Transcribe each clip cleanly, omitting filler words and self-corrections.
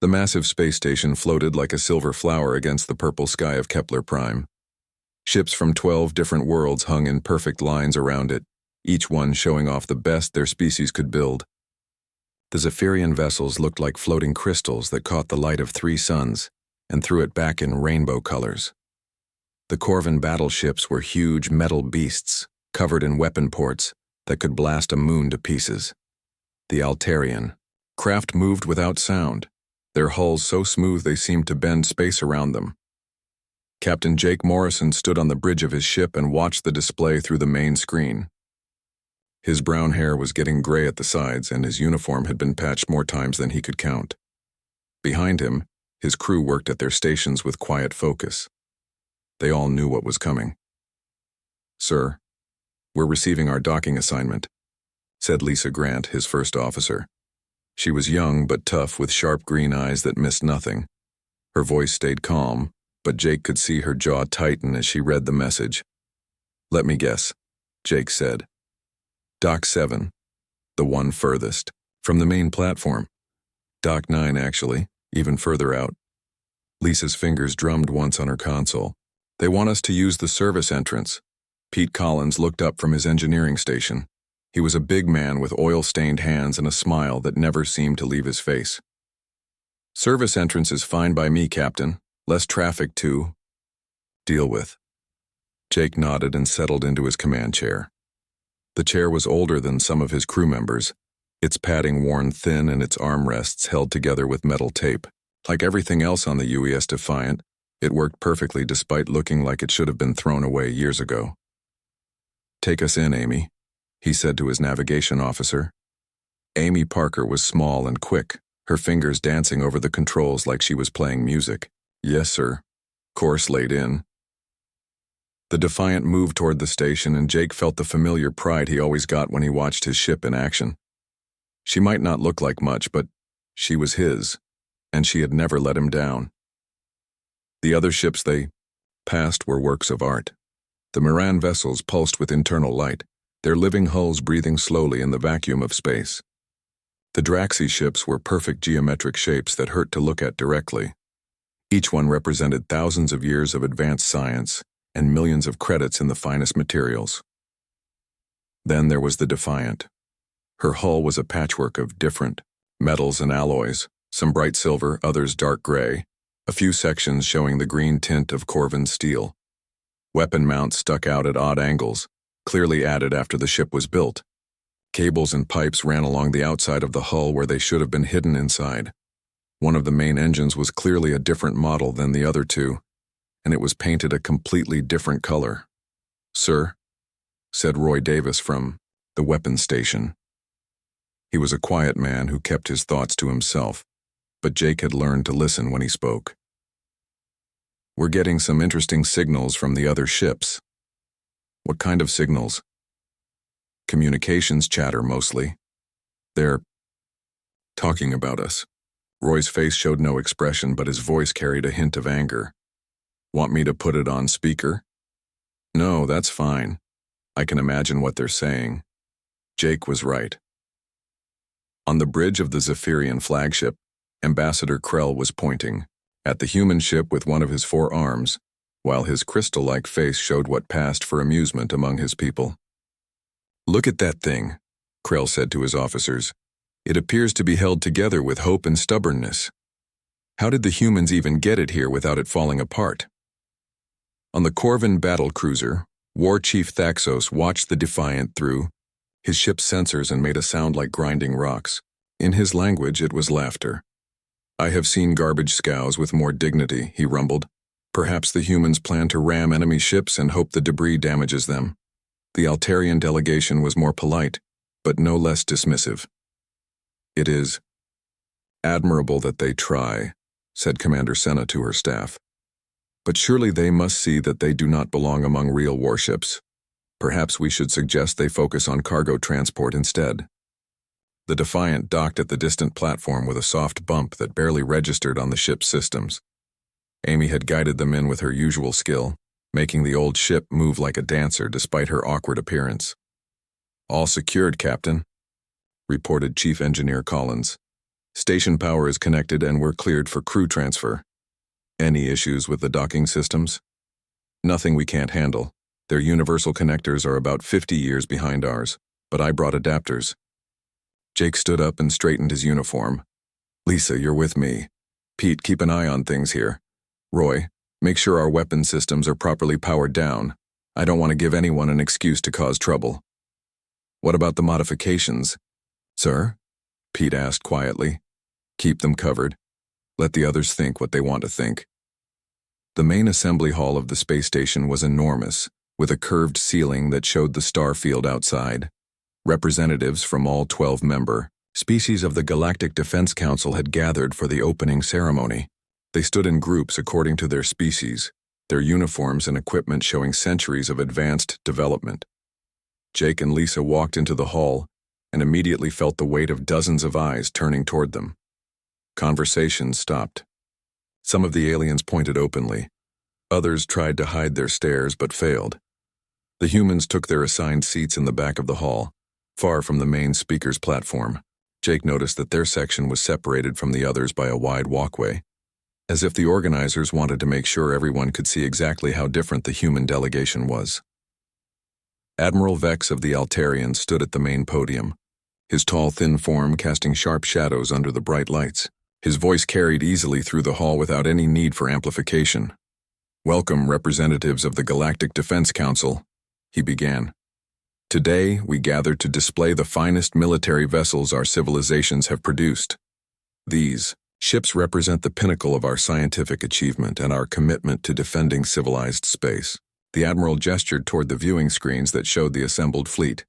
The massive space station floated like a silver flower against the purple sky of Kepler Prime. Ships from 12 different worlds hung in perfect lines around it, each one showing off the best their species could build. The Zephyrian vessels looked like floating crystals that caught the light of 3 suns and threw it back in rainbow colors. The Corvin battleships were huge metal beasts, covered in weapon ports that could blast a moon to pieces. The Altarian craft moved without sound, their hulls so smooth they seemed to bend space around them. Captain Jake Morrison stood on the bridge of his ship and watched the display through the main screen. His brown hair was getting gray at the sides, and his uniform had been patched more times than he could count. Behind him, his crew worked at their stations with quiet focus. They all knew what was coming. "Sir, we're receiving our docking assignment," said Lisa Grant, his first officer. She was young but tough, with sharp green eyes that missed nothing. Her voice stayed calm, but Jake could see her jaw tighten as she read the message. "Let me guess," Jake said. "Dock 7, the one furthest from the main platform. Dock 9, actually, even further out." Lisa's fingers drummed once on her console. "They want us to use the service entrance." Pete Collins looked up from his engineering station. He was a big man with oil-stained hands and a smile that never seemed to leave his face. "Service entrance is fine by me, Captain. Less traffic to deal with." Jake nodded and settled into his command chair. The chair was older than some of his crew members, its padding worn thin and its armrests held together with metal tape. Like everything else on the UES Defiant, it worked perfectly despite looking like it should have been thrown away years ago. "Take us in, Amy," he said to his navigation officer. Amy Parker was small and quick, her fingers dancing over the controls like she was playing music. "Yes, sir." Course laid in. The Defiant moved toward the station, and Jake felt the familiar pride he always got when he watched his ship in action. She might not look like much, but she was his, and she had never let him down. The other ships they passed were works of art. The Moran vessels pulsed with internal light, their living hulls breathing slowly in the vacuum of space. The Draxi ships were perfect geometric shapes that hurt to look at directly. Each one represented thousands of years of advanced science and millions of credits in the finest materials. Then there was the Defiant. Her hull was a patchwork of different metals and alloys, some bright silver, others dark gray, a few sections showing the green tint of Corvin steel. Weapon mounts stuck out at odd angles, clearly added after the ship was built. Cables and pipes ran along the outside of the hull where they should have been hidden inside. One of the main engines was clearly a different model than the other two, and it was painted a completely different color. "Sir," said Roy Davis from the weapons station. He was a quiet man who kept his thoughts to himself, but Jake had learned to listen when he spoke. "We're getting some interesting signals from the other ships." "What kind of signals?" "Communications chatter, mostly. They're talking about us." Roy's face showed no expression, but his voice carried a hint of anger. "Want me to put it on speaker?" "No, that's fine. I can imagine what they're saying." Jake was right. On the bridge of the Zephyrian flagship, Ambassador Krell was pointing at the human ship with one of his 4 arms, while his crystal-like face showed what passed for amusement among his people. "Look at that thing," Krell said to his officers. "It appears to be held together with hope and stubbornness. How did the humans even get it here without it falling apart?" On the Corvin battlecruiser, War Chief Thaxos watched the Defiant through his ship's sensors and made a sound like grinding rocks. In his language, it was laughter. "I have seen garbage scows with more dignity," he rumbled. "Perhaps the humans plan to ram enemy ships and hope the debris damages them." The Altarian delegation was more polite, but no less dismissive. "It is admirable that they try," said Commander Senna to her staff. "But surely they must see that they do not belong among real warships. Perhaps we should suggest they focus on cargo transport instead." The Defiant docked at the distant platform with a soft bump that barely registered on the ship's systems. Amy had guided them in with her usual skill, making the old ship move like a dancer despite her awkward appearance. "All secured, Captain," reported Chief Engineer Collins. Station power is connected and we're cleared for crew transfer. Any issues with the docking systems? Nothing we can't handle. Their universal connectors are about 50 years behind ours, but I brought adapters. Jake stood up and straightened his uniform. Lisa, you're with me. Pete, keep an eye on things here. Roy, make sure our weapon systems are properly powered down. I don't want to give anyone an excuse to cause trouble. What about the modifications? Sir? Pete asked quietly. Keep them covered. Let the others think what they want to think. The main assembly hall of the space station was enormous, with a curved ceiling that showed the star field outside. Representatives from all 12-member species of the Galactic Defense Council had gathered for the opening ceremony. They stood in groups according to their species, their uniforms and equipment showing centuries of advanced development. Jake and Lisa walked into the hall and immediately felt the weight of dozens of eyes turning toward them. Conversation stopped. Some of the aliens pointed openly. Others tried to hide their stares but failed. The humans took their assigned seats in the back of the hall, far from the main speaker's platform. Jake noticed that their section was separated from the others by a wide walkway, as if the organizers wanted to make sure everyone could see exactly how different the human delegation was. Admiral Vex of the Altarians stood at the main podium, his tall, thin form casting sharp shadows under the bright lights. His voice carried easily through the hall without any need for amplification. Welcome, representatives of the Galactic Defense Council, he began. Today, we gather to display the finest military vessels our civilizations have produced. These ships represent the pinnacle of our scientific achievement and our commitment to defending civilized space. The Admiral gestured toward the viewing screens that showed the assembled fleet.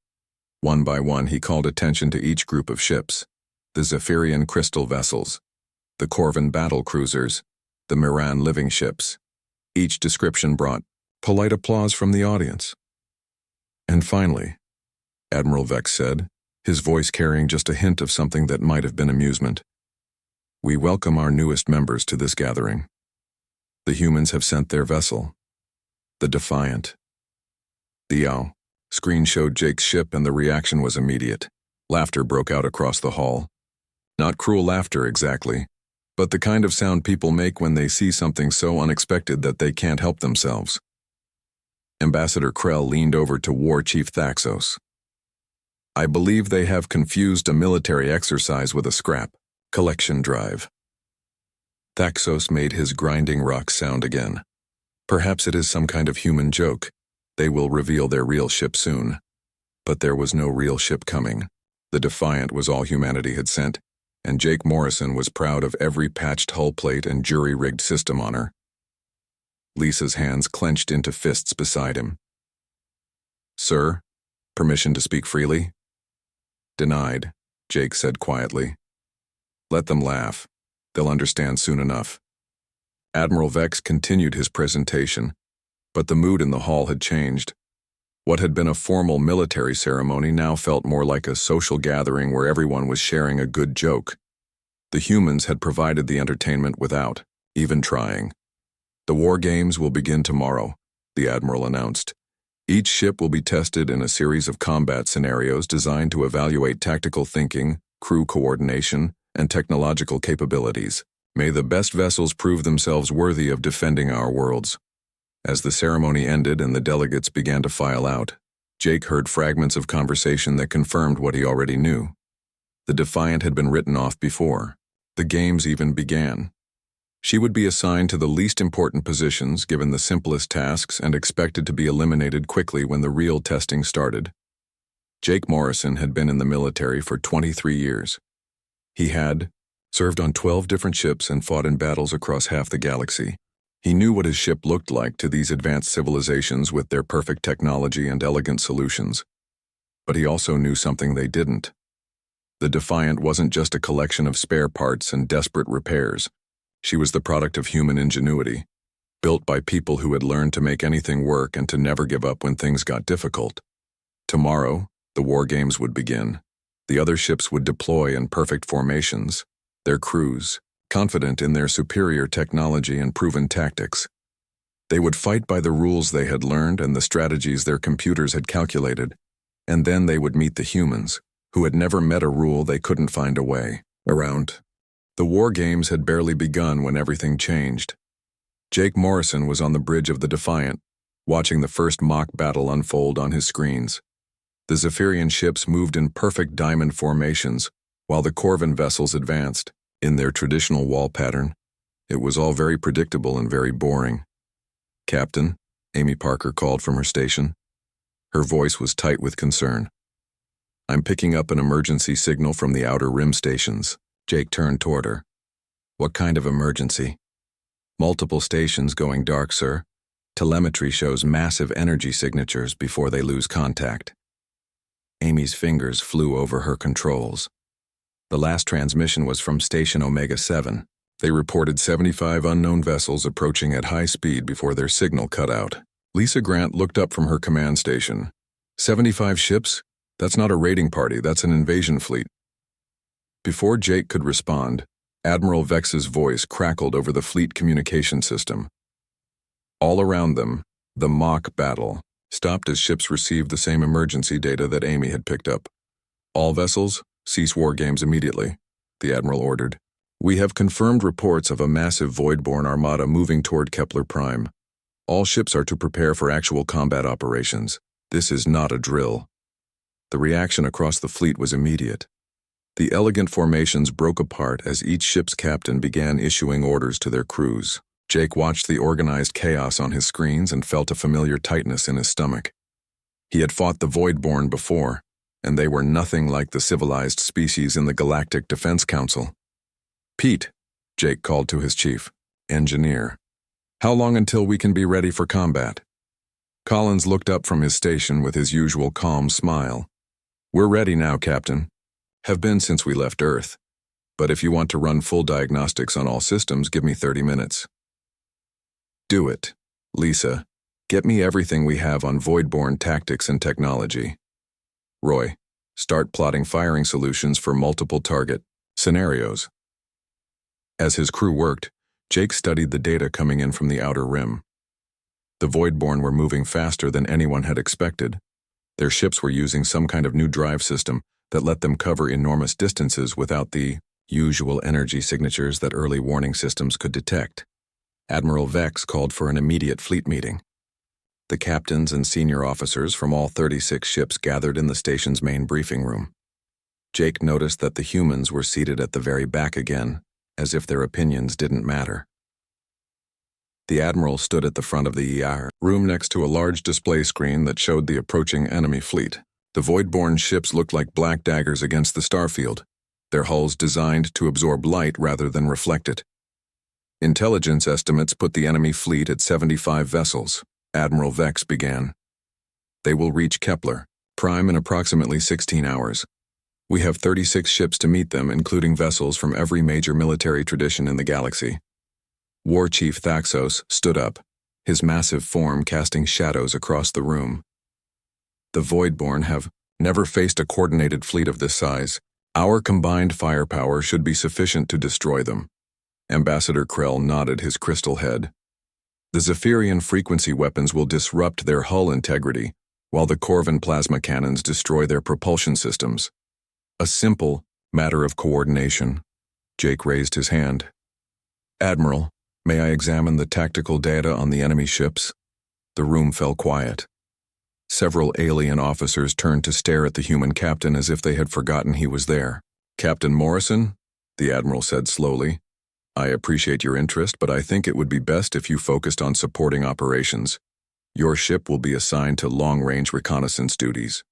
One by one, he called attention to each group of ships: the Zephyrian crystal vessels, the Corvin battle cruisers, the Miran living ships. Each description brought polite applause from the audience. And finally, Admiral Vex said, his voice carrying just a hint of something that might have been amusement, we welcome our newest members to this gathering. The humans have sent their vessel, the Defiant. The screen showed Jake's ship and the reaction was immediate. Laughter broke out across the hall. Not cruel laughter exactly, but the kind of sound people make when they see something so unexpected that they can't help themselves. Ambassador Krell leaned over to War Chief Thaxos. I believe they have confused a military exercise with a scrap collection drive. Thaxos made his grinding rock sound again. Perhaps it is some kind of human joke. They will reveal their real ship soon. But there was no real ship coming. The Defiant was all humanity had sent, and Jake Morrison was proud of every patched hull plate and jury-rigged system on her. Lisa's hands clenched into fists beside him. Sir, permission to speak freely? Denied, Jake said quietly. Let them laugh. They'll understand soon enough. Admiral Vex continued his presentation, but the mood in the hall had changed. What had been a formal military ceremony now felt more like a social gathering where everyone was sharing a good joke. The humans had provided the entertainment without even trying. The war games will begin tomorrow, the Admiral announced. Each ship will be tested in a series of combat scenarios designed to evaluate tactical thinking, crew coordination, and technological capabilities. May the best vessels prove themselves worthy of defending our worlds. As the ceremony ended and the delegates began to file out, Jake heard fragments of conversation that confirmed what he already knew. The Defiant had been written off before. The games even began. She would be assigned to the least important positions, given the simplest tasks, and expected to be eliminated quickly when the real testing started. Jake Morrison had been in the military for 23 years. He had served on 12 different ships and fought in battles across half the galaxy. He knew what his ship looked like to these advanced civilizations with their perfect technology and elegant solutions. But he also knew something they didn't. The Defiant wasn't just a collection of spare parts and desperate repairs. She was the product of human ingenuity, built by people who had learned to make anything work and to never give up when things got difficult. Tomorrow, the war games would begin. The other ships would deploy in perfect formations, their crews, confident in their superior technology and proven tactics. They would fight by the rules they had learned and the strategies their computers had calculated, and then they would meet the humans, who had never met a rule they couldn't find a way around. The war games had barely begun when everything changed. Jake Morrison was on the bridge of the Defiant, watching the first mock battle unfold on his screens. The Zephyrian ships moved in perfect diamond formations, while the Corvin vessels advanced in their traditional wall pattern. It was all very predictable and very boring. "Captain," Amy Parker called from her station. Her voice was tight with concern. "I'm picking up an emergency signal from the Outer Rim stations." Jake turned toward her. "What kind of emergency?" "Multiple stations going dark, sir. Telemetry shows massive energy signatures before they lose contact." Amy's fingers flew over her controls. The last transmission was from Station Omega 7. They reported 75 unknown vessels approaching at high speed before their signal cut out. Lisa Grant looked up from her command station. 75 ships? That's not a raiding party, that's an invasion fleet." Before Jake could respond, Admiral Vex's voice crackled over the fleet communication system. All around them, the mock battle stopped as ships received the same emergency data that Amy had picked up. "All vessels, cease war games immediately," the Admiral ordered. "We have confirmed reports of a massive Voidborn armada moving toward Kepler Prime. All ships are to prepare for actual combat operations. This is not a drill." The reaction across the fleet was immediate. The elegant formations broke apart as each ship's captain began issuing orders to their crews. Jake watched the organized chaos on his screens and felt a familiar tightness in his stomach. He had fought the Voidborn before, and they were nothing like the civilized species in the Galactic Defense Council. "Pete," Jake called to his chief, engineer, "how long until we can be ready for combat?" Collins looked up from his station with his usual calm smile. "We're ready now, Captain. Have been since we left Earth. But if you want to run full diagnostics on all systems, give me 30 minutes. "Do it. Lisa, get me everything we have on Voidborn tactics and technology. Roy, start plotting firing solutions for multiple target scenarios." As his crew worked, Jake studied the data coming in from the Outer Rim. The Voidborn were moving faster than anyone had expected. Their ships were using some kind of new drive system that let them cover enormous distances without the usual energy signatures that early warning systems could detect. Admiral Vex called for an immediate fleet meeting. The captains and senior officers from all 36 ships gathered in the station's main briefing room. Jake noticed that the humans were seated at the very back again, as if their opinions didn't matter. The Admiral stood at the front of the ER room next to a large display screen that showed the approaching enemy fleet. The Voidborn ships looked like black daggers against the starfield, their hulls designed to absorb light rather than reflect it. Intelligence estimates put the enemy fleet at 75 vessels, Admiral Vex began. "They will reach Kepler Prime in approximately 16 hours. We have 36 ships to meet them, including vessels from every major military tradition in the galaxy." War Chief Thaxos stood up, his massive form casting shadows across the room. "The Voidborn have never faced a coordinated fleet of this size. Our combined firepower should be sufficient to destroy them." Ambassador Krell nodded his crystal head. "The Zephyrian frequency weapons will disrupt their hull integrity, while the Corvin plasma cannons destroy their propulsion systems. A simple matter of coordination." Jake raised his hand. "Admiral, may I examine the tactical data on the enemy ships?" The room fell quiet. Several alien officers turned to stare at the human captain as if they had forgotten he was there. "Captain Morrison," the Admiral said slowly, "I appreciate your interest, but I think it would be best if you focused on supporting operations. Your ship will be assigned to long-range reconnaissance duties."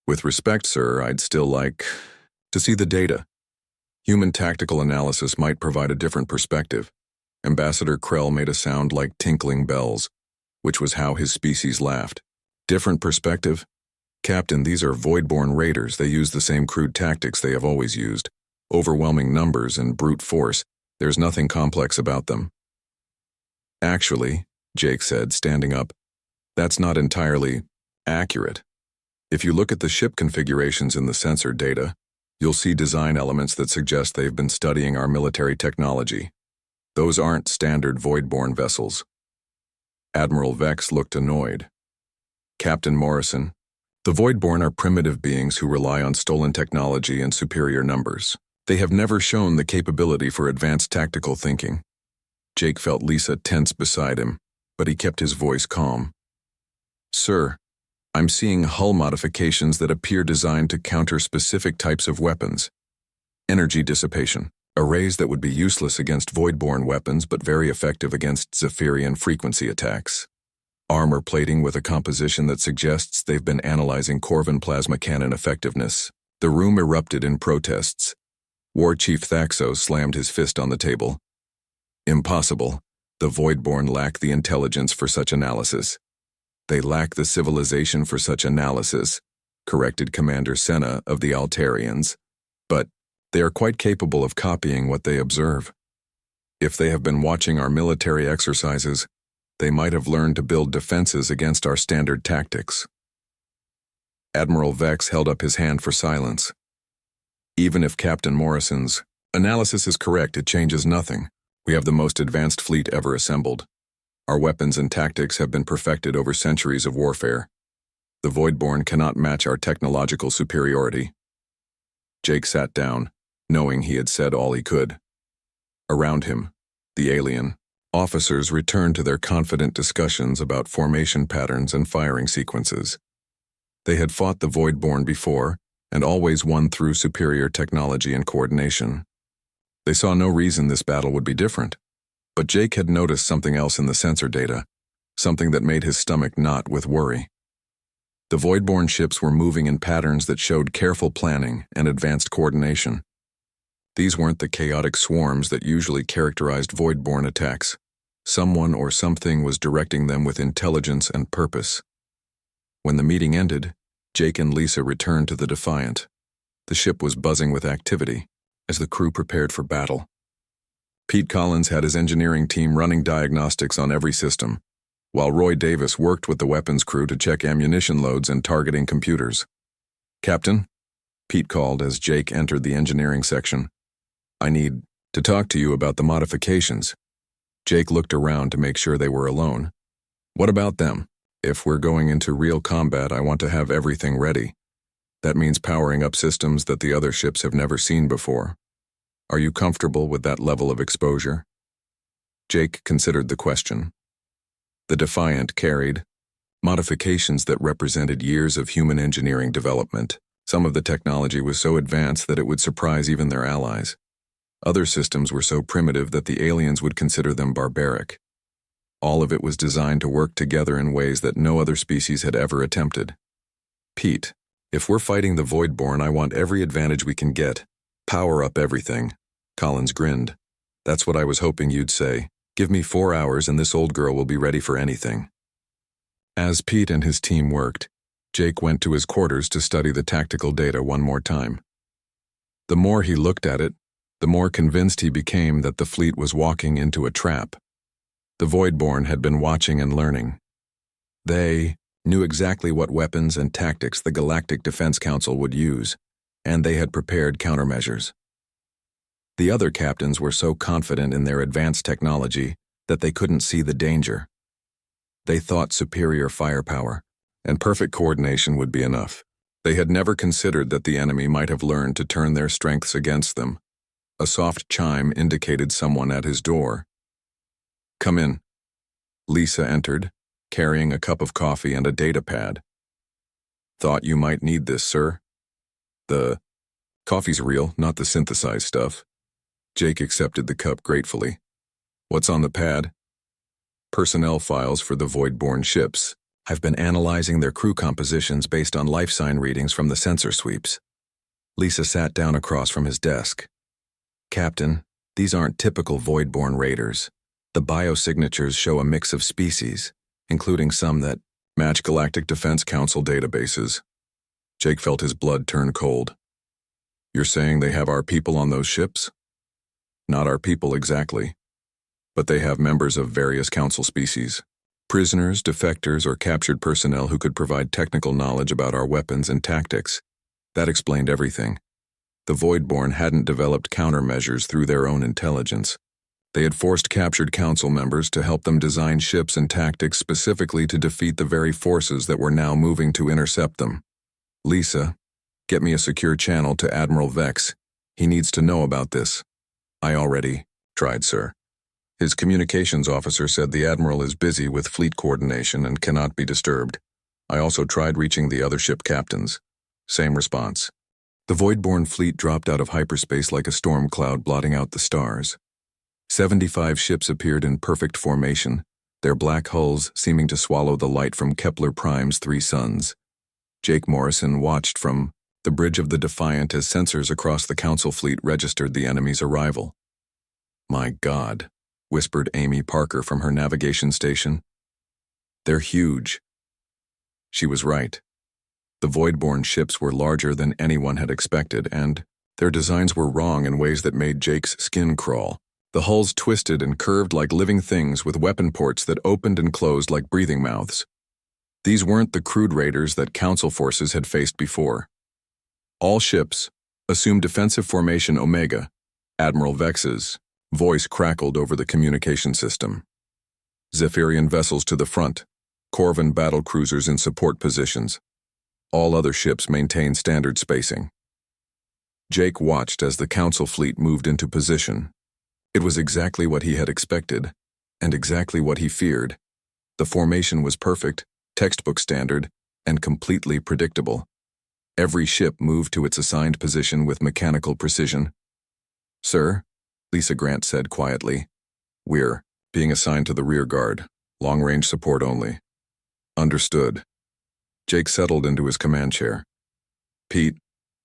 "With respect, sir, I'd still like to see the data. Human tactical analysis might provide a different perspective." Ambassador Krell made a sound like tinkling bells, which was how his species laughed. "Different perspective? Captain, these are Voidborn raiders. They use the same crude tactics they have always used. Overwhelming numbers and brute force. There's nothing complex about them." "Actually," Jake said, standing up, "that's not entirely accurate. If you look at the ship configurations in the sensor data, you'll see design elements that suggest they've been studying our military technology. Those aren't standard Voidborn vessels." Admiral Vex looked annoyed. "Captain Morrison, the Voidborn are primitive beings who rely on stolen technology and superior numbers. They have never shown the capability for advanced tactical thinking. Jake felt Lisa tense beside him, but he kept his voice calm. Sir, I'm seeing hull modifications that appear designed to counter specific types of weapons. Energy dissipation, arrays that would be useless against void-borne weapons but very effective against Zephyrian frequency attacks. Armor plating with a composition that suggests they've been analyzing Corvin plasma cannon effectiveness. The room erupted in protests. War Chief Thaxo slammed his fist on the table. Impossible. The Voidborn lack the intelligence for such analysis. They lack the civilization for such analysis, corrected Commander Senna of the Altarians. But they are quite capable of copying what they observe. If they have been watching our military exercises, they might have learned to build defenses against our standard tactics. Admiral Vex held up his hand for silence. Even if Captain Morrison's analysis is correct, it changes nothing. We have the most advanced fleet ever assembled. Our weapons and tactics have been perfected over centuries of warfare. The Voidborn cannot match our technological superiority. Jake sat down, knowing he had said all he could. Around him, the alien officers returned to their confident discussions about formation patterns and firing sequences. They had fought the Voidborn before, and always won through superior technology and coordination. They saw no reason this battle would be different, but Jake had noticed something else in the sensor data, something that made his stomach knot with worry. The Voidborn ships were moving in patterns that showed careful planning and advanced coordination. These weren't the chaotic swarms that usually characterized Voidborn attacks. Someone or something was directing them with intelligence and purpose. When the meeting ended, Jake and Lisa returned to the Defiant. The ship was buzzing with activity as the crew prepared for battle. Pete Collins had his engineering team running diagnostics on every system, while Roy Davis worked with the weapons crew to check ammunition loads and targeting computers. Captain, Pete called as Jake entered the engineering section. I need to talk to you about the modifications. Jake looked around to make sure they were alone. What about them? If we're going into real combat, I want to have everything ready. That means powering up systems that the other ships have never seen before. Are you comfortable with that level of exposure? Jake considered the question. The Defiant carried modifications that represented years of human engineering development. Some of the technology was so advanced that it would surprise even their allies. Other systems were so primitive that the aliens would consider them barbaric. All of it was designed to work together in ways that no other species had ever attempted. Pete, if we're fighting the Voidborn, I want every advantage we can get. Power up everything. Collins grinned. That's what I was hoping you'd say. Give me 4 hours and this old girl will be ready for anything. As Pete and his team worked, Jake went to his quarters to study the tactical data one more time. The more he looked at it, the more convinced he became that the fleet was walking into a trap. The Voidborn had been watching and learning. They knew exactly what weapons and tactics the Galactic Defense Council would use, and they had prepared countermeasures. The other captains were so confident in their advanced technology that they couldn't see the danger. They thought superior firepower and perfect coordination would be enough. They had never considered that the enemy might have learned to turn their strengths against them. A soft chime indicated someone at his door. Come in. Lisa entered, carrying a cup of coffee and a data pad. Thought you might need this, sir. The coffee's real, not the synthesized stuff. Jake accepted the cup gratefully. What's on the pad? Personnel files for the Voidborn ships. I've been analyzing their crew compositions based on life sign readings from the sensor sweeps. Lisa sat down across from his desk. Captain, these aren't typical Voidborn raiders. The biosignatures show a mix of species, including some that match Galactic Defense Council databases. Jake felt his blood turn cold. You're saying they have our people on those ships? Not our people exactly, but they have members of various council species. Prisoners, defectors, or captured personnel who could provide technical knowledge about our weapons and tactics. That explained everything. The Voidborn hadn't developed countermeasures through their own intelligence. They had forced captured council members to help them design ships and tactics specifically to defeat the very forces that were now moving to intercept them. Lisa, get me a secure channel to Admiral Vex. He needs to know about this. I already tried, sir. His communications officer said the Admiral is busy with fleet coordination and cannot be disturbed. I also tried reaching the other ship captains. Same response. The Voidborn fleet dropped out of hyperspace like a storm cloud blotting out the stars. 75 ships appeared in perfect formation, their black hulls seeming to swallow the light from Kepler Prime's 3 suns. Jake Morrison watched from the bridge of the Defiant as sensors across the Council fleet registered the enemy's arrival. My God, whispered Amy Parker from her navigation station. They're huge. She was right. The Voidborn ships were larger than anyone had expected, and their designs were wrong in ways that made Jake's skin crawl. The hulls twisted and curved like living things with weapon ports that opened and closed like breathing mouths. These weren't the crude raiders that Council forces had faced before. All ships assumed defensive formation Omega. Admiral Vex's voice crackled over the communication system. Zephyrian vessels to the front, Corvin battle cruisers in support positions. All other ships maintained standard spacing. Jake watched as the Council fleet moved into position. It was exactly what he had expected, and exactly what he feared. The formation was perfect, textbook standard, and completely predictable. Every ship moved to its assigned position with mechanical precision. Sir, Lisa Grant said quietly, we're being assigned to the rear guard, long-range support only. Understood. Jake settled into his command chair. Pete,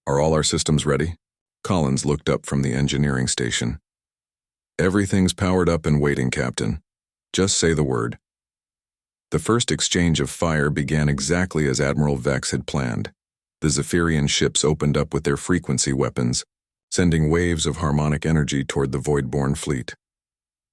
are all our systems ready? Collins looked up from the engineering station. Everything's powered up and waiting, Captain. Just say the word. The first exchange of fire began exactly as Admiral Vex had planned. The Zephyrian ships opened up with their frequency weapons, sending waves of harmonic energy toward the Voidborn fleet.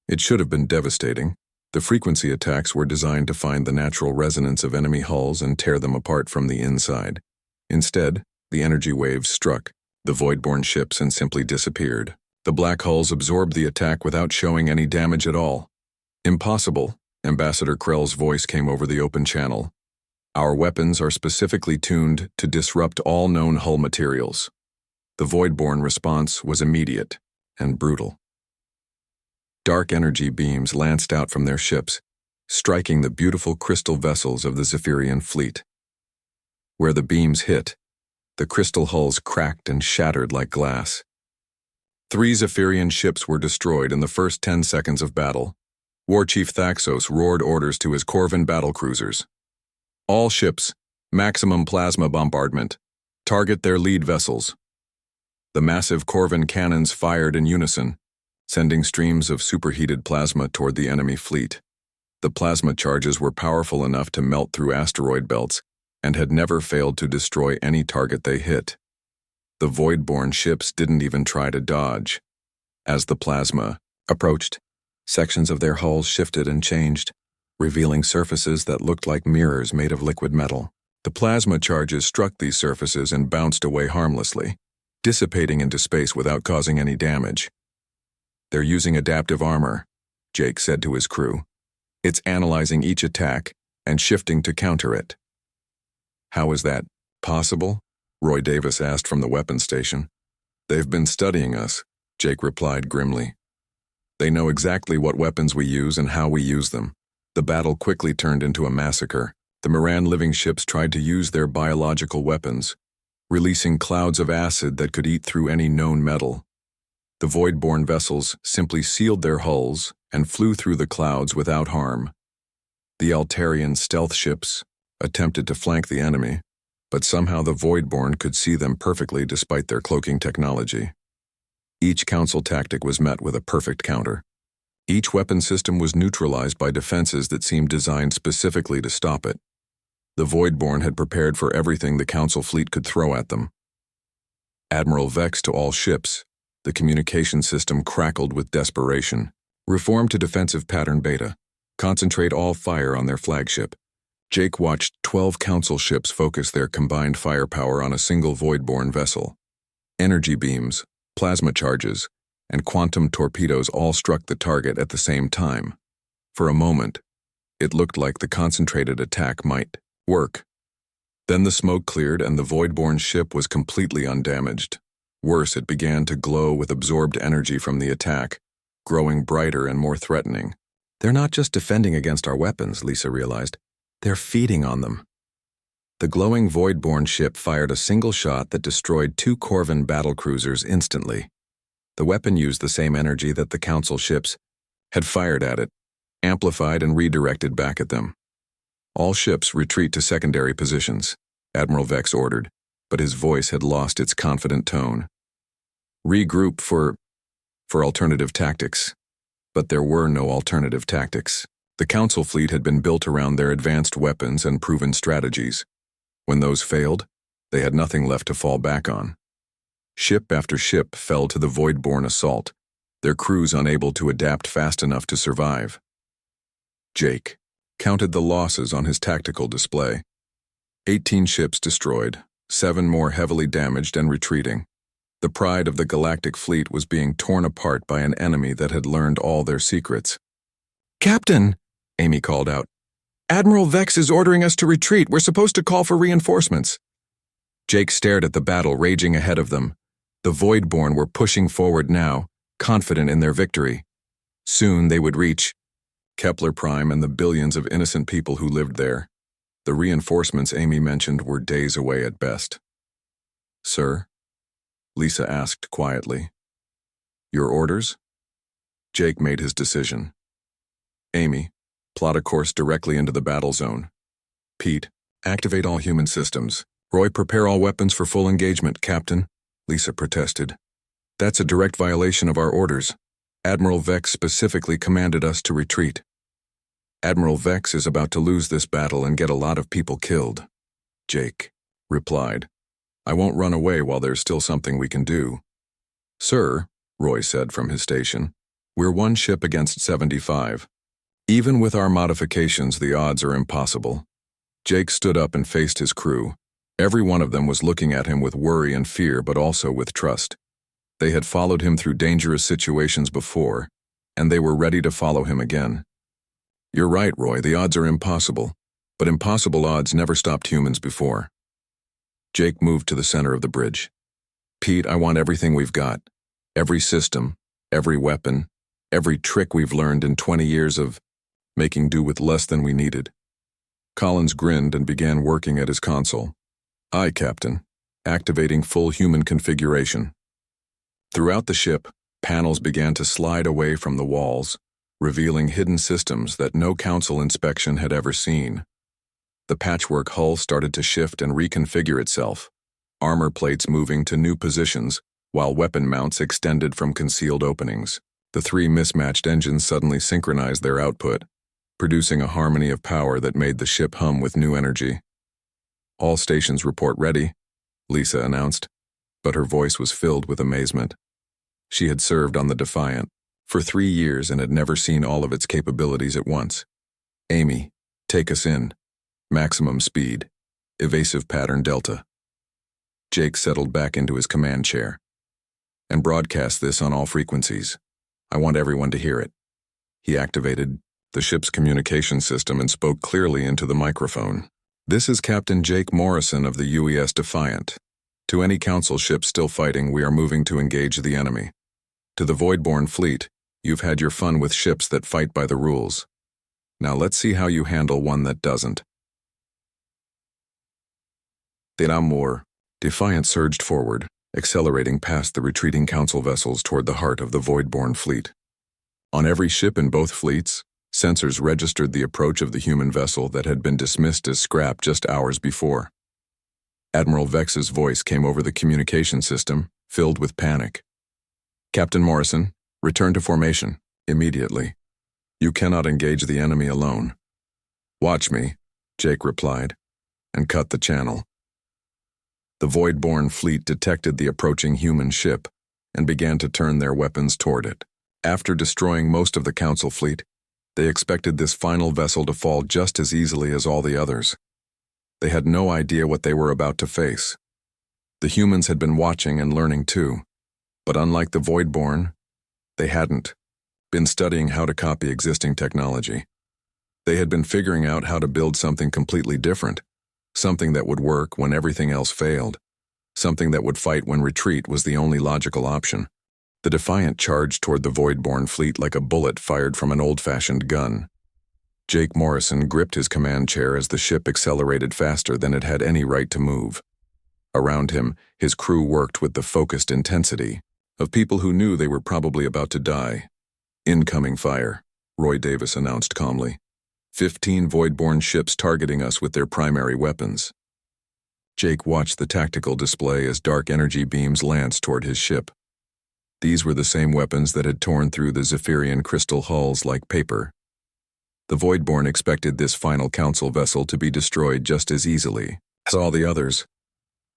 It should have been devastating. The frequency attacks were designed to find the natural resonance of enemy hulls and tear them apart from the inside. Instead, the energy waves struck the Voidborn ships and simply disappeared. The black hulls absorbed the attack without showing any damage at all. Impossible, Ambassador Krell's voice came over the open channel. Our weapons are specifically tuned to disrupt all known hull materials. The Voidborn response was immediate and brutal. Dark energy beams lanced out from their ships, striking the beautiful crystal vessels of the Zephyrian fleet. Where the beams hit, the crystal hulls cracked and shattered like glass. 3 Zephyrian ships were destroyed in the first 10 seconds of battle. War Chief Thaxos roared orders to his Corvin battlecruisers. All ships, maximum plasma bombardment. Target their lead vessels. The massive Corvin cannons fired in unison, sending streams of superheated plasma toward the enemy fleet. The plasma charges were powerful enough to melt through asteroid belts and had never failed to destroy any target they hit. The Voidborn ships didn't even try to dodge. As the plasma approached, sections of their hulls shifted and changed, revealing surfaces that looked like mirrors made of liquid metal. The plasma charges struck these surfaces and bounced away harmlessly, dissipating into space without causing any damage. They're using adaptive armor, Jake said to his crew. It's analyzing each attack and shifting to counter it. How is that possible? Roy Davis asked from the weapons station. They've been studying us, Jake replied grimly. They know exactly what weapons we use and how we use them. The battle quickly turned into a massacre. The Moran living ships tried to use their biological weapons, releasing clouds of acid that could eat through any known metal. The Voidborn vessels simply sealed their hulls and flew through the clouds without harm. The Altarian stealth ships attempted to flank the enemy, but somehow the Voidborn could see them perfectly despite their cloaking technology. Each Council tactic was met with a perfect counter. Each weapon system was neutralized by defenses that seemed designed specifically to stop it. The Voidborn had prepared for everything the Council fleet could throw at them. Admiral Vex to all ships, the communication system crackled with desperation. Reform to defensive pattern beta. Concentrate all fire on their flagship. Jake watched 12 Council ships focus their combined firepower on a single Voidborn vessel. Energy beams, plasma charges, and quantum torpedoes all struck the target at the same time. For a moment, it looked like the concentrated attack might work. Then the smoke cleared and the Voidborn ship was completely undamaged. Worse, it began to glow with absorbed energy from the attack, growing brighter and more threatening. They're not just defending against our weapons, Lisa realized. They're feeding on them. The glowing Voidborn ship fired a single shot that destroyed 2 Corvin battlecruisers instantly. The weapon used the same energy that the Council ships had fired at it, amplified and redirected back at them. All ships retreat to secondary positions, Admiral Vex ordered, but his voice had lost its confident tone. Regroup for alternative tactics. But there were no alternative tactics. The Council fleet had been built around their advanced weapons and proven strategies. When those failed, they had nothing left to fall back on. Ship after ship fell to the Voidborn assault, their crews unable to adapt fast enough to survive. Jake counted the losses on his tactical display. 18 ships destroyed, 7 more heavily damaged and retreating. The pride of the Galactic fleet was being torn apart by an enemy that had learned all their secrets. "Captain," Amy called out, "Admiral Vex is ordering us to retreat. We're supposed to call for reinforcements." Jake stared at the battle raging ahead of them. The Voidborn were pushing forward now, confident in their victory. Soon they would reach Kepler Prime and the billions of innocent people who lived there. The reinforcements Amy mentioned were days away at best. "Sir?" Lisa asked quietly. "Your orders?" Jake made his decision. "Amy, plot a course directly into the battle zone. Pete, activate all human systems. Roy, prepare all weapons for full engagement, Captain," Lisa protested. "That's a direct violation of our orders. Admiral Vex specifically commanded us to retreat." "Admiral Vex is about to lose this battle and get a lot of people killed," Jake replied. "I won't run away while there's still something we can do." "Sir," Roy said from his station, "we're 1 ship against 75. Even with our modifications, the odds are impossible." Jake stood up and faced his crew. Every one of them was looking at him with worry and fear, but also with trust. They had followed him through dangerous situations before, and they were ready to follow him again. "You're right, Roy, the odds are impossible, but impossible odds never stopped humans before." Jake moved to the center of the bridge. "Pete, I want everything we've got. Every system, every weapon, every trick we've learned in 20 years of making do with less than we needed." Collins grinned and began working at his console. "Aye, Captain. Activating full human configuration." Throughout the ship, panels began to slide away from the walls, revealing hidden systems that no Council inspection had ever seen. The patchwork hull started to shift and reconfigure itself, armor plates moving to new positions, while weapon mounts extended from concealed openings. The 3 mismatched engines suddenly synchronized their output, producing a harmony of power that made the ship hum with new energy. "All stations report ready," Lisa announced, but her voice was filled with amazement. She had served on the Defiant for 3 years and had never seen all of its capabilities at once. "Amy, take us in. Maximum speed. Evasive pattern Delta." Jake settled back into his command chair. "And broadcast this on all frequencies. I want everyone to hear it." He activated the ship's communication system and spoke clearly into the microphone. "This is Captain Jake Morrison of the UES Defiant. To any Council ship still fighting, we are moving to engage the enemy. To the Voidborn fleet, you've had your fun with ships that fight by the rules. Now let's see how you handle one that doesn't." Amor. Defiant surged forward, accelerating past the retreating Council vessels toward the heart of the Voidborn fleet. On every ship in both fleets, sensors registered the approach of the human vessel that had been dismissed as scrap just hours before. Admiral Vex's voice came over the communication system, filled with panic. "Captain Morrison, return to formation, immediately. You cannot engage the enemy alone." "Watch me," Jake replied, and cut the channel. The Voidborn fleet detected the approaching human ship and began to turn their weapons toward it. After destroying most of the Council fleet, they expected this final vessel to fall just as easily as all the others. They had no idea what they were about to face. The humans had been watching and learning too, but unlike the Voidborn, they hadn't been studying how to copy existing technology. They had been figuring out how to build something completely different, something that would work when everything else failed, Something that would fight when retreat was the only logical option. The Defiant charged toward the Voidborn fleet like a bullet fired from an old-fashioned gun. Jake Morrison gripped his command chair as the ship accelerated faster than it had any right to move. Around him, his crew worked with the focused intensity of people who knew they were probably about to die. "Incoming fire," Roy Davis announced calmly. 15 Voidborn ships targeting us with their primary weapons. Jake watched the tactical display as dark energy beams lanced toward his ship. These were the same weapons that had torn through the Zephyrian crystal hulls like paper. The Voidborn expected this final council vessel to be destroyed just as easily as all the others.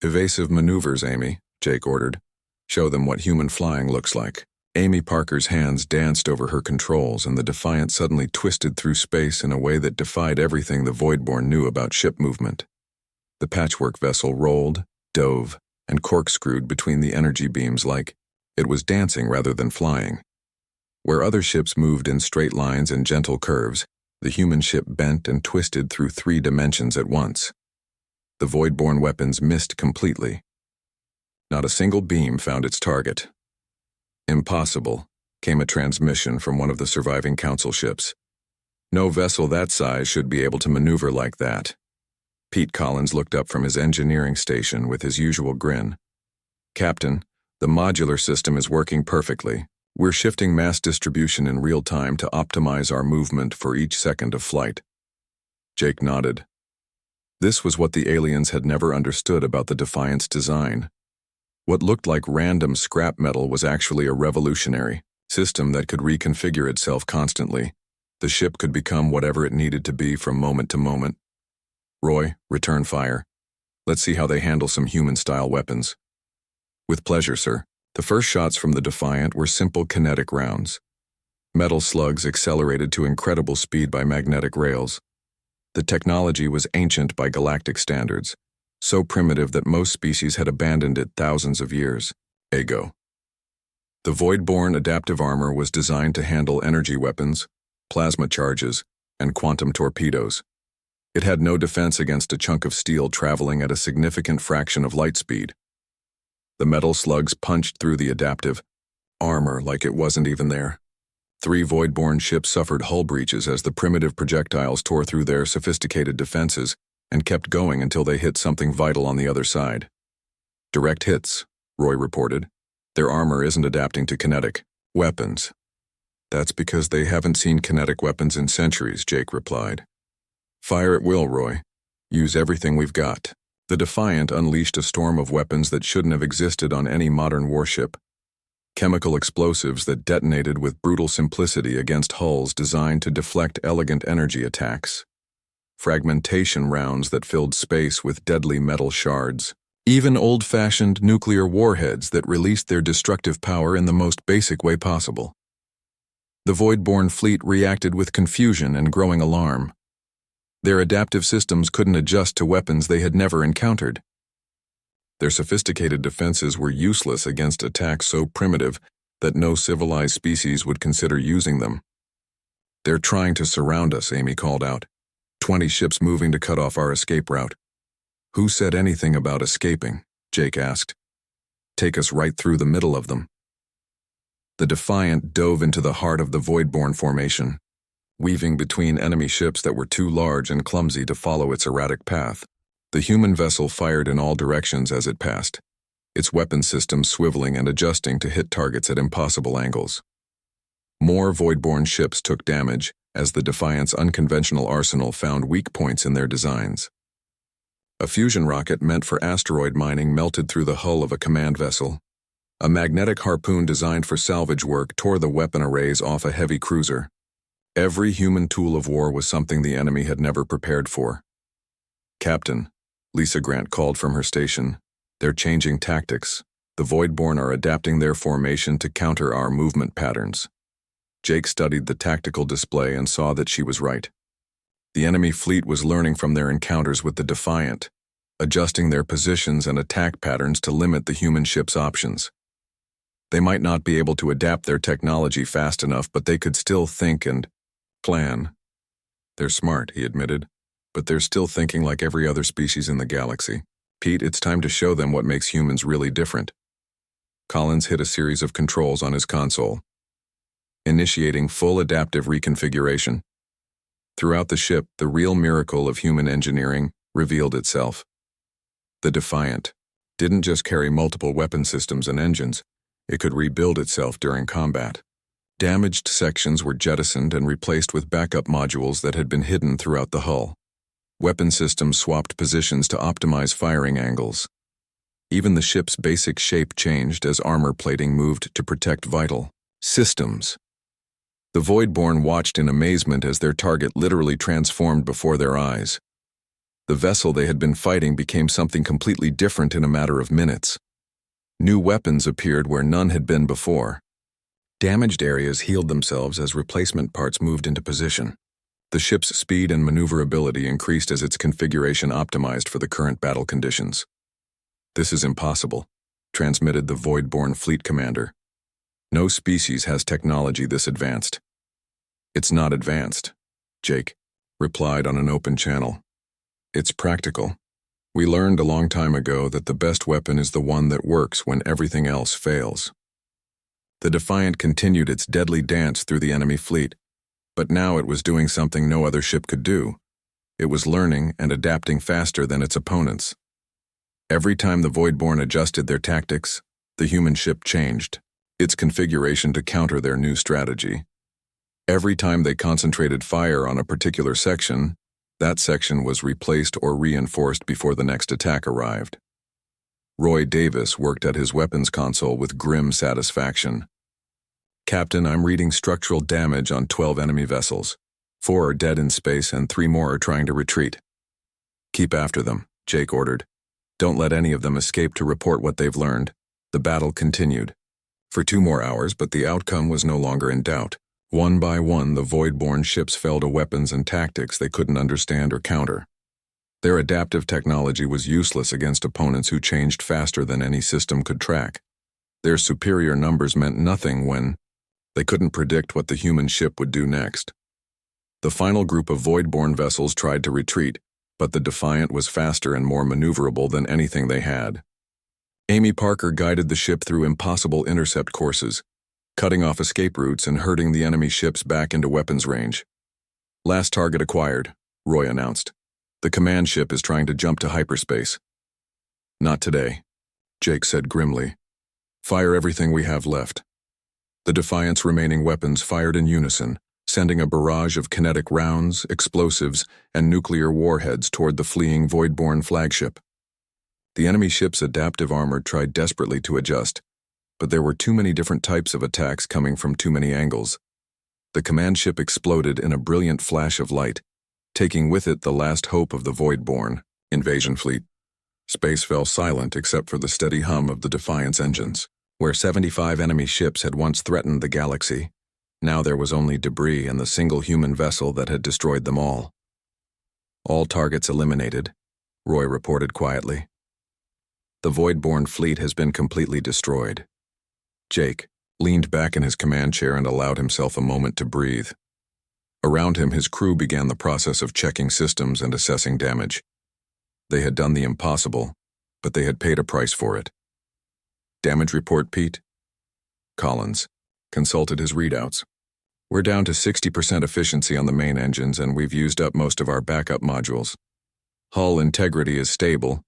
"Evasive maneuvers, Amy," Jake ordered. "Show them what human flying looks like." Amy Parker's hands danced over her controls, and the Defiant suddenly twisted through space in a way that defied everything the Voidborn knew about ship movement. The patchwork vessel rolled, dove, and corkscrewed between the energy beams like it was dancing rather than flying. Where other ships moved in straight lines and gentle curves, the human ship bent and twisted through 3 dimensions at once. The Voidborn weapons missed completely. Not a single beam found its target. "Impossible," came a transmission from one of the surviving council ships. "No vessel that size should be able to maneuver like that." Pete Collins looked up from his engineering station with his usual grin. "Captain, the modular system is working perfectly. We're shifting mass distribution in real time to optimize our movement for each second of flight." Jake nodded. This was what the aliens had never understood about the Defiant's design. What looked like random scrap metal was actually a revolutionary system that could reconfigure itself constantly. The ship could become whatever it needed to be from moment to moment. "Roy, return fire. Let's see how they handle some human-style weapons." "With pleasure, sir." The first shots from the Defiant were simple kinetic rounds. Metal slugs accelerated to incredible speed by magnetic rails. The technology was ancient by galactic standards, so primitive that most species had abandoned it thousands of years ago. The Voidborn adaptive armor was designed to handle energy weapons, plasma charges, and quantum torpedoes. It had no defense against a chunk of steel traveling at a significant fraction of light speed. The metal slugs punched through the adaptive armor like it wasn't even there. 3 Voidborn ships suffered hull breaches as the primitive projectiles tore through their sophisticated defenses and kept going until they hit something vital on the other side. "Direct hits," Roy reported. "Their armor isn't adapting to kinetic weapons." "That's because they haven't seen kinetic weapons in centuries," Jake replied. "Fire at will, Roy. Use everything we've got." The Defiant unleashed a storm of weapons that shouldn't have existed on any modern warship. Chemical explosives that detonated with brutal simplicity against hulls designed to deflect elegant energy attacks. Fragmentation rounds that filled space with deadly metal shards. Even old-fashioned nuclear warheads that released their destructive power in the most basic way possible. The Voidborn fleet reacted with confusion and growing alarm. Their adaptive systems couldn't adjust to weapons they had never encountered. Their sophisticated defenses were useless against attacks so primitive that no civilized species would consider using them. "They're trying to surround us," Amy called out. 20 ships moving to cut off our escape route." "Who said anything about escaping?" Jake asked. "Take us right through the middle of them." The Defiant dove into the heart of the Voidborn formation, weaving between enemy ships that were too large and clumsy to follow its erratic path. The human vessel fired in all directions as it passed, its weapon system swiveling and adjusting to hit targets at impossible angles. More Voidborn ships took damage as the Defiant's unconventional arsenal found weak points in their designs. A fusion rocket meant for asteroid mining melted through the hull of a command vessel. A magnetic harpoon designed for salvage work tore the weapon arrays off a heavy cruiser. Every human tool of war was something the enemy had never prepared for. "Captain," Lisa Grant called from her station, "they're changing tactics. The Voidborn are adapting their formation to counter our movement patterns." Jake studied the tactical display and saw that she was right. The enemy fleet was learning from their encounters with the Defiant, adjusting their positions and attack patterns to limit the human ship's options. They might not be able to adapt their technology fast enough, but they could still think and plan. "They're smart," he admitted, "but they're still thinking like every other species in the galaxy." Pete, it's time to show them what makes humans really different. Collins hit a series of controls on his console, initiating full adaptive reconfiguration. Throughout the ship, the real miracle of human engineering revealed itself. The Defiant didn't just carry multiple weapon systems and engines, it could rebuild itself during combat. Damaged sections were jettisoned and replaced with backup modules that had been hidden throughout the hull. Weapon systems swapped positions to optimize firing angles. Even the ship's basic shape changed as armor plating moved to protect vital systems. The Voidborn watched in amazement as their target literally transformed before their eyes. The vessel they had been fighting became something completely different in a matter of minutes. New weapons appeared where none had been before. Damaged areas healed themselves as replacement parts moved into position. The ship's speed and maneuverability increased as its configuration optimized for the current battle conditions. "This is impossible," transmitted the Voidborn fleet commander. "No species has technology this advanced." "It's not advanced," Jake replied on an open channel. "It's practical. We learned a long time ago that the best weapon is the one that works when everything else fails." The Defiant continued its deadly dance through the enemy fleet, but now it was doing something no other ship could do. It was learning and adapting faster than its opponents. Every time the Voidborn adjusted their tactics, the human ship changed its configuration to counter their new strategy. Every time they concentrated fire on a particular section, that section was replaced or reinforced before the next attack arrived. Roy Davis worked at his weapons console with grim satisfaction. "Captain, I'm reading structural damage on 12 enemy vessels. 4 are dead in space and 3 more are trying to retreat." "Keep after them," Jake ordered. "Don't let any of them escape to report what they've learned." The battle continued for 2 more hours, but the outcome was no longer in doubt. One by one, the Voidborn ships fell to weapons and tactics they couldn't understand or counter. Their adaptive technology was useless against opponents who changed faster than any system could track. Their superior numbers meant nothing when they couldn't predict what the human ship would do next. The final group of Voidborn vessels tried to retreat, but the Defiant was faster and more maneuverable than anything they had. Amy Parker guided the ship through impossible intercept courses, cutting off escape routes and herding the enemy ships back into weapons range. "Last target acquired," Roy announced. "The command ship is trying to jump to hyperspace." "Not today," Jake said grimly. "Fire everything we have left." The Defiant's remaining weapons fired in unison, sending a barrage of kinetic rounds, explosives, and nuclear warheads toward the fleeing Voidborn flagship. The enemy ship's adaptive armor tried desperately to adjust, but there were too many different types of attacks coming from too many angles. The command ship exploded in a brilliant flash of light, taking with it the last hope of the Voidborn invasion fleet. Space fell silent except for the steady hum of the Defiant's engines. Where 75 enemy ships had once threatened the galaxy, now there was only debris and the single human vessel that had destroyed them all. "All targets eliminated," Roy reported quietly. "The Voidborn fleet has been completely destroyed." Jake leaned back in his command chair and allowed himself a moment to breathe. Around him, his crew began the process of checking systems and assessing damage. They had done the impossible, but they had paid a price for it. "Damage report, Pete?" Collins consulted his readouts. "We're down to 60% efficiency on the main engines and we've used up most of our backup modules. Hull integrity is stable,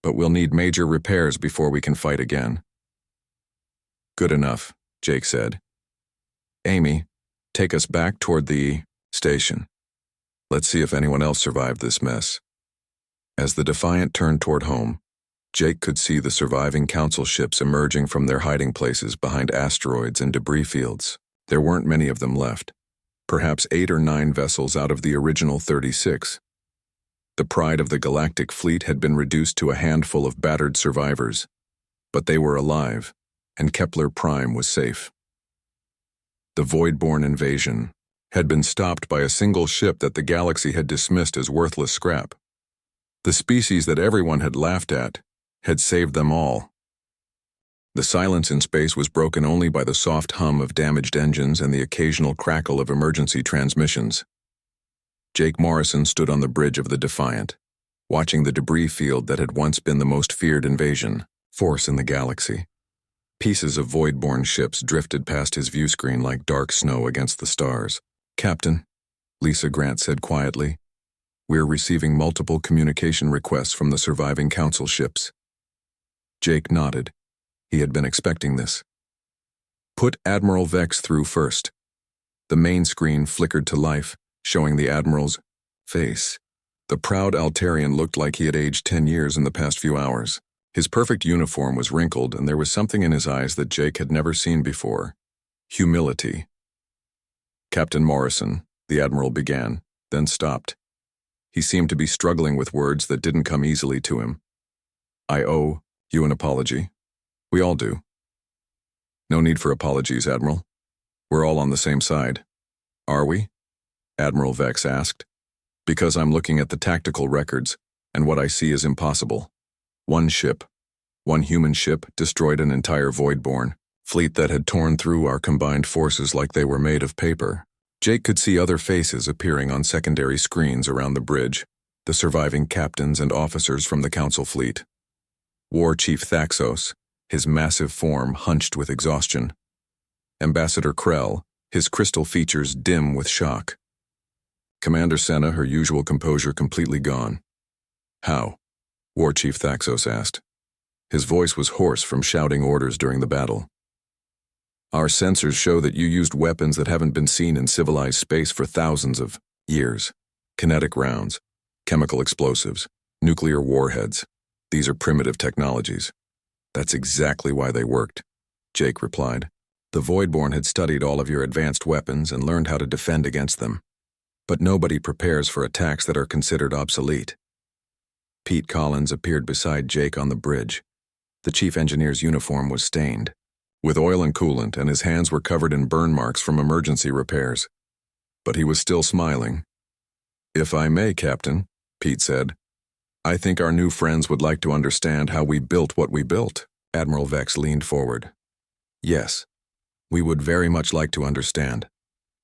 but we'll need major repairs before we can fight again." "Good enough," Jake said. "Amy, take us back toward the station. Let's see if anyone else survived this mess." As the Defiant turned toward home, Jake could see the surviving council ships emerging from their hiding places behind asteroids and debris fields. There weren't many of them left, perhaps 8 or 9 vessels out of the original 36. The pride of the Galactic fleet had been reduced to a handful of battered survivors, but they were alive, and Kepler Prime was safe. The Voidborn invasion had been stopped by a single ship that the galaxy had dismissed as worthless scrap. The species that everyone had laughed at had saved them all. The silence in space was broken only by the soft hum of damaged engines and the occasional crackle of emergency transmissions. Jake Morrison stood on the bridge of the Defiant, watching the debris field that had once been the most feared invasion force in the galaxy. Pieces of void-borne ships drifted past his view screen like dark snow against the stars. "Captain," Lisa Grant said quietly, "we're receiving multiple communication requests from the surviving Council ships." Jake nodded. He had been expecting this. "Put Admiral Vex through first." The main screen flickered to life, showing the Admiral's face. The proud Altarian looked like he had aged 10 years in the past few hours. His perfect uniform was wrinkled, and there was something in his eyes that Jake had never seen before. Humility. "Captain Morrison," the Admiral began, then stopped. He seemed to be struggling with words that didn't come easily to him. "I owe you an apology. We all do." "No need for apologies, Admiral. We're all on the same side." "Are we?" Admiral Vex asked. "Because I'm looking at the tactical records, and what I see is impossible. One human ship, destroyed an entire Voidborn fleet that had torn through our combined forces like they were made of paper." Jake could see other faces appearing on secondary screens around the bridge, the surviving captains and officers from the Council fleet. War Chief Thaxos, his massive form hunched with exhaustion. Ambassador Krell, his crystal features dim with shock. Commander Senna, her usual composure completely gone. "How?" War Chief Thaxos asked. His voice was hoarse from shouting orders during the battle. "Our sensors show that you used weapons that haven't been seen in civilized space for thousands of years. Kinetic rounds, chemical explosives, nuclear warheads. These are primitive technologies." "That's exactly why they worked," Jake replied. "The Voidborn had studied all of your advanced weapons and learned how to defend against them. But nobody prepares for attacks that are considered obsolete." Pete Collins appeared beside Jake on the bridge. The chief engineer's uniform was stained with oil and coolant, and his hands were covered in burn marks from emergency repairs. But he was still smiling. "If I may, Captain," Pete said, "I think our new friends would like to understand how we built what we built." Admiral Vex leaned forward. "Yes, we would very much like to understand.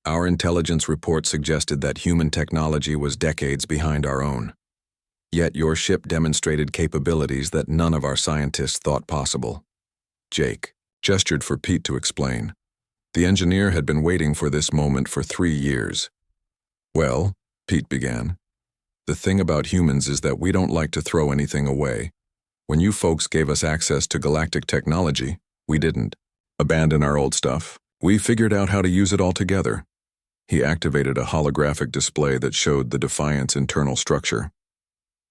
Our intelligence report suggested that human technology was decades behind our own. Yet your ship demonstrated capabilities that none of our scientists thought possible." Jake gestured for Pete to explain. The engineer had been waiting for this moment for 3 years. "Well," Pete began, "the thing about humans is that we don't like to throw anything away. When you folks gave us access to galactic technology, we didn't abandon our old stuff. We figured out how to use it all together." He activated a holographic display that showed the Defiant's internal structure.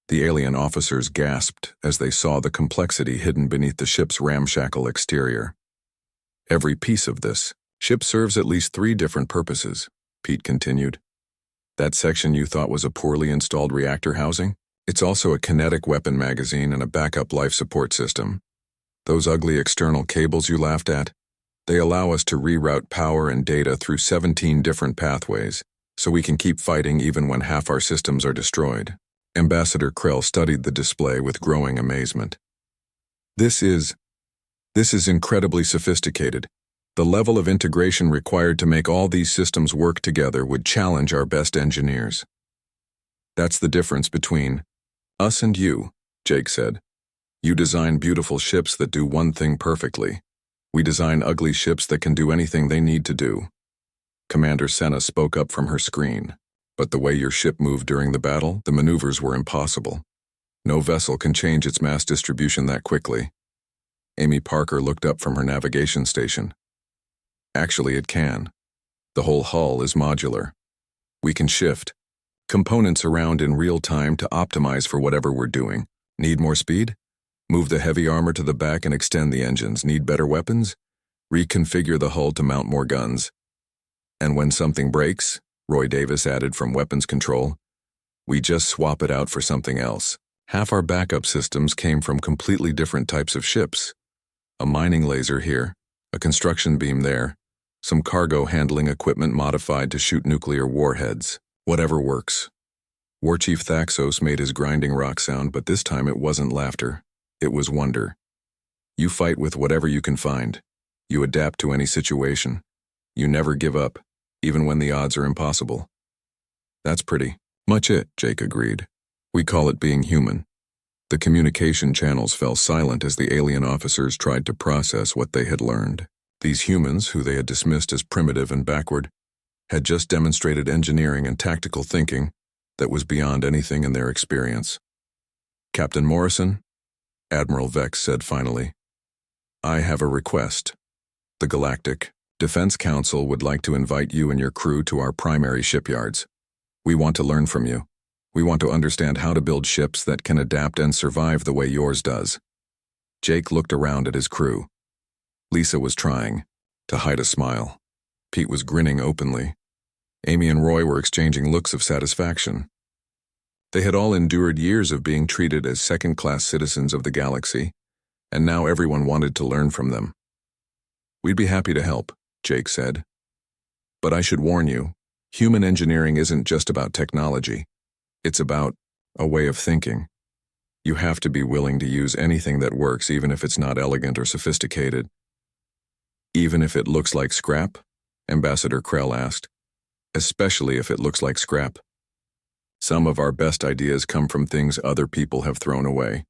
The alien officers gasped as they saw the complexity hidden beneath the ship's ramshackle exterior. "Every piece of this ship serves at least 3 different purposes," Pete continued. "That section you thought was a poorly installed reactor housing? It's also a kinetic weapon magazine and a backup life support system. Those ugly external cables you laughed at? They allow us to reroute power and data through 17 different pathways, so we can keep fighting even when half our systems are destroyed." Ambassador Krell studied the display with growing amazement. This is incredibly sophisticated. The level of integration required to make all these systems work together would challenge our best engineers." "That's the difference between us and you," Jake said. "You design beautiful ships that do one thing perfectly. We design ugly ships that can do anything they need to do." Commander Senna spoke up from her screen. "But the way your ship moved during the battle, the maneuvers were impossible. No vessel can change its mass distribution that quickly." Amy Parker looked up from her navigation station. "Actually, it can. The whole hull is modular. We can shift components around in real time to optimize for whatever we're doing. Need more speed? Move the heavy armor to the back and extend the engines. Need better weapons? Reconfigure the hull to mount more guns. And when something breaks," Roy Davis added from weapons control, "we just swap it out for something else." Half our backup systems came from completely different types of ships. A mining laser here, a construction beam there, some cargo handling equipment modified to shoot nuclear warheads. Whatever works. War Chief Thaxos made his grinding rock sound, but this time it wasn't laughter. It was wonder. "You fight with whatever you can find. You adapt to any situation. You never give up, even when the odds are impossible." "That's pretty much it," Jake agreed. We call it being human. The communication channels fell silent as the alien officers tried to process what they had learned. These humans, who they had dismissed as primitive and backward, had just demonstrated engineering and tactical thinking that was beyond anything in their experience. "Captain Morrison," Admiral Vex said finally, "I have a request. The Galactic Defense Council would like to invite you and your crew to our primary shipyards. We want to learn from you. We want to understand how to build ships that can adapt and survive the way yours does." Jake looked around at his crew. Lisa was trying to hide a smile. Pete was grinning openly. Amy and Roy were exchanging looks of satisfaction. They had all endured years of being treated as second-class citizens of the galaxy, and now everyone wanted to learn from them. "We'd be happy to help," Jake said. "But I should warn you, human engineering isn't just about technology. It's about a way of thinking. You have to be willing to use anything that works, even if it's not elegant or sophisticated." "Even if it looks like scrap?" Ambassador Krell asked. "Especially if it looks like scrap. Some of our best ideas come from things other people have thrown away."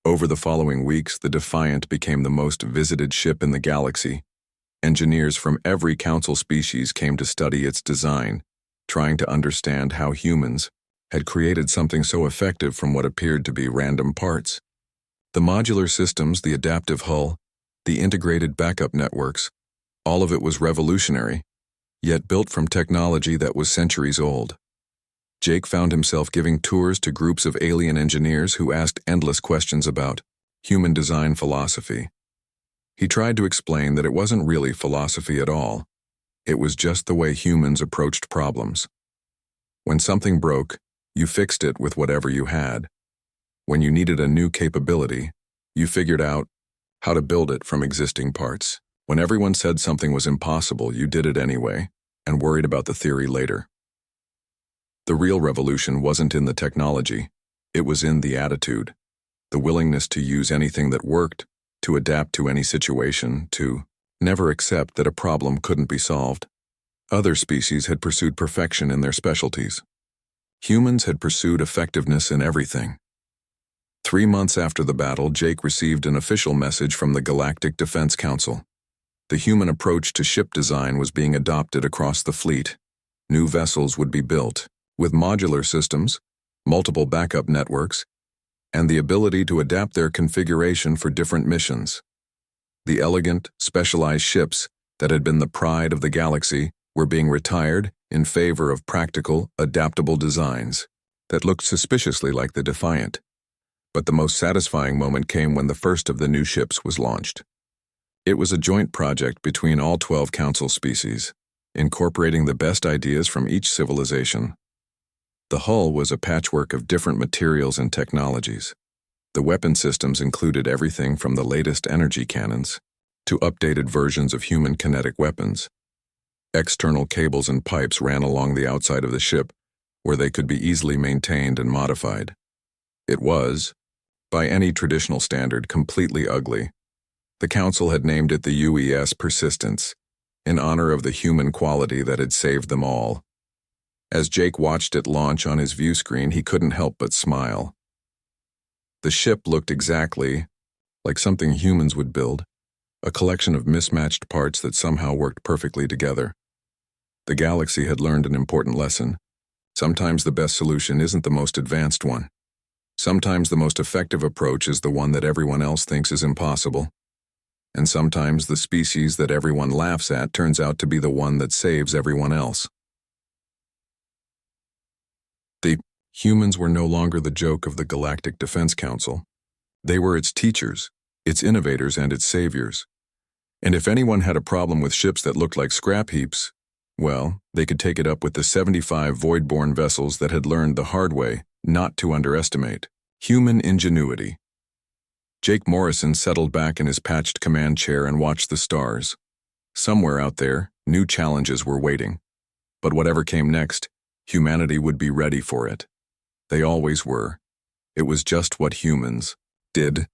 Over the following weeks, the Defiant became the most visited ship in the galaxy. Engineers from every council species came to study its design, trying to understand how humans had created something so effective from what appeared to be random parts. The modular systems, the adaptive hull, the integrated backup networks, all of it was revolutionary, yet built from technology that was centuries old. Jake found himself giving tours to groups of alien engineers who asked endless questions about human design philosophy. He tried to explain that it wasn't really philosophy at all. It was just the way humans approached problems. When something broke, you fixed it with whatever you had. When you needed a new capability, you figured out how to build it from existing parts. When everyone said something was impossible, you did it anyway, and worried about the theory later. The real revolution wasn't in the technology, it was in the attitude, the willingness to use anything that worked, to adapt to any situation, to never accept that a problem couldn't be solved. Other species had pursued perfection in their specialties. Humans had pursued effectiveness in everything. 3 months after the battle, Jake received an official message from the Galactic Defense Council. The human approach to ship design was being adopted across the fleet. New vessels would be built, with modular systems, multiple backup networks, and the ability to adapt their configuration for different missions. The elegant, specialized ships that had been the pride of the galaxy were being retired in favor of practical, adaptable designs that looked suspiciously like the Defiant. But the most satisfying moment came when the first of the new ships was launched. It was a joint project between all 12 council species, incorporating the best ideas from each civilization. The hull was a patchwork of different materials and technologies. The weapon systems included everything from the latest energy cannons to updated versions of human kinetic weapons. External cables and pipes ran along the outside of the ship, where they could be easily maintained and modified. It was, by any traditional standard, completely ugly. The council had named it the UES Persistence, in honor of the human quality that had saved them all. As Jake watched it launch on his view screen, he couldn't help but smile. The ship looked exactly like something humans would build, a collection of mismatched parts that somehow worked perfectly together. The galaxy had learned an important lesson. Sometimes the best solution isn't the most advanced one. Sometimes the most effective approach is the one that everyone else thinks is impossible. And sometimes the species that everyone laughs at turns out to be the one that saves everyone else. The humans were no longer the joke of the Galactic Defense Council. They were its teachers, its innovators, and its saviors. And if anyone had a problem with ships that looked like scrap heaps, well, they could take it up with the 75 void-born vessels that had learned the hard way not to underestimate human ingenuity. Jake Morrison settled back in his patched command chair and watched the stars. Somewhere out there, new challenges were waiting. But whatever came next, humanity would be ready for it. They always were. It was just what humans did.